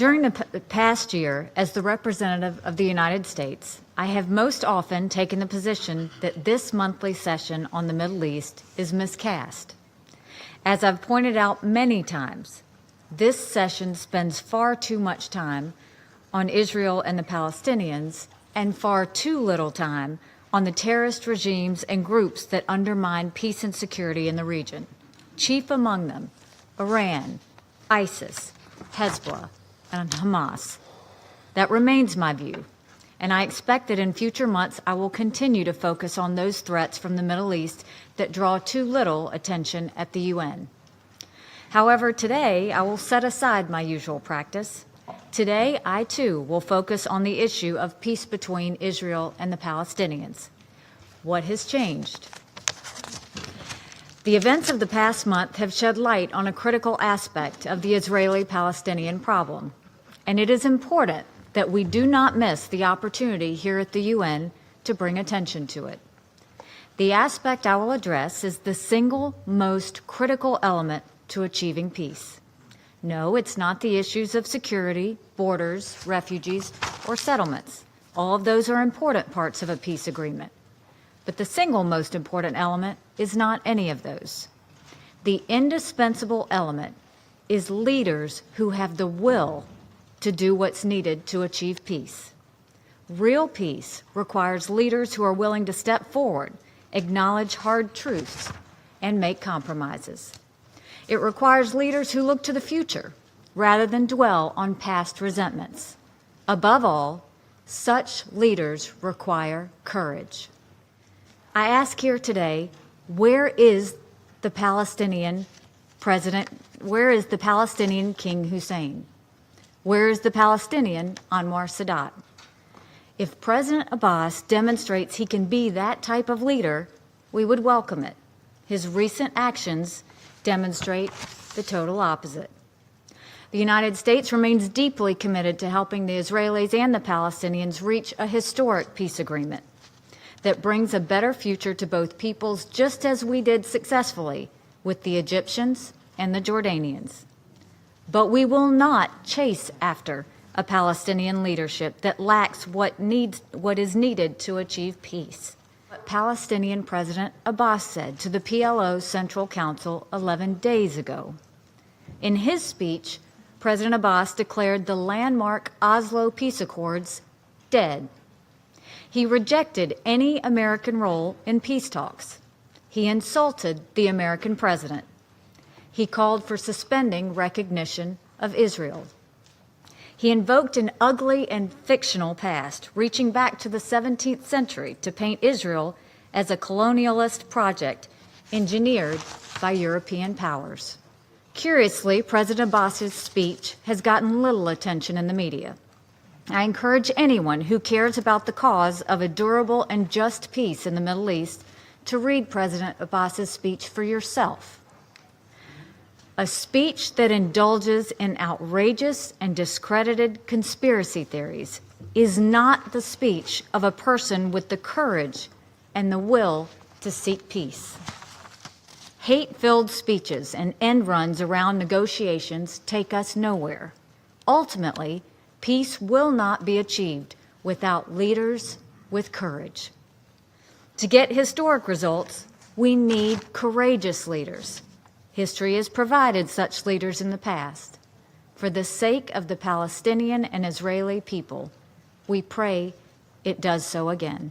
During the past year, as the representative of the United States, I have most often taken the position that this monthly session on the Middle East is miscast. As I've pointed out many times, this session spends far too much time on Israel and the Palestinians and far too little time on the terrorist regimes and groups that undermine peace and security in the region. Chief among them, Iran, ISIS, Hezbollah, and Hamas. That remains my view, and I expect that in future months I will continue to focus on those threats from the Middle East that draw too little attention at the UN. However, today I will set aside my usual practice. Today, I too will focus on the issue of peace between Israel and the Palestinians. What has changed? The events of the past month have shed light on a critical aspect of the Israeli-Palestinian problem, and it is important that we do not miss the opportunity here at the UN to bring attention to it. The aspect I will address is the single most critical element to achieving peace. No, it's not the issues of security, borders, refugees, or settlements. All of those are important parts of a peace agreement. But the single most important element is not any of those. The indispensable element is leaders who have the will to do what's needed to achieve peace. Real peace requires leaders who are willing to step forward, acknowledge hard truths, and make compromises. It requires leaders who look to the future rather than dwell on past resentments. Above all, such leaders require courage. I ask here today, where is the Palestinian president? Where is the Palestinian King Hussein? Where is the Palestinian Anwar Sadat? If President Abbas demonstrates he can be that type of leader, we would welcome it. His recent actions demonstrate the total opposite. The United States remains deeply committed to helping the Israelis and the Palestinians reach a historic peace agreement that brings a better future to both peoples, just as we did successfully with the Egyptians and the Jordanians. But we will not chase after a Palestinian leadership that lacks what is needed to achieve peace. Palestinian President Abbas said to the PLO Central Council 11 days ago. In his speech, President Abbas declared the landmark Oslo Peace Accords dead. He rejected any American role in peace talks. He insulted the American president. He called for suspending recognition of Israel. He invoked an ugly and fictional past, reaching back to the 17th century to paint Israel as a colonialist project engineered by European powers. Curiously, President Abbas's speech has gotten little attention in the media. I encourage anyone who cares about the cause of a durable and just peace in the Middle East to read President Abbas's speech for yourself. A speech that indulges in outrageous and discredited conspiracy theories is not the speech of a person with the courage and the will to seek peace. Hate-filled speeches and end runs around negotiations take us nowhere. Ultimately, peace will not be achieved without leaders with courage. To get historic results, we need courageous leaders. History has provided such leaders in the past. For the sake of the Palestinian and Israeli people, we pray it does so again.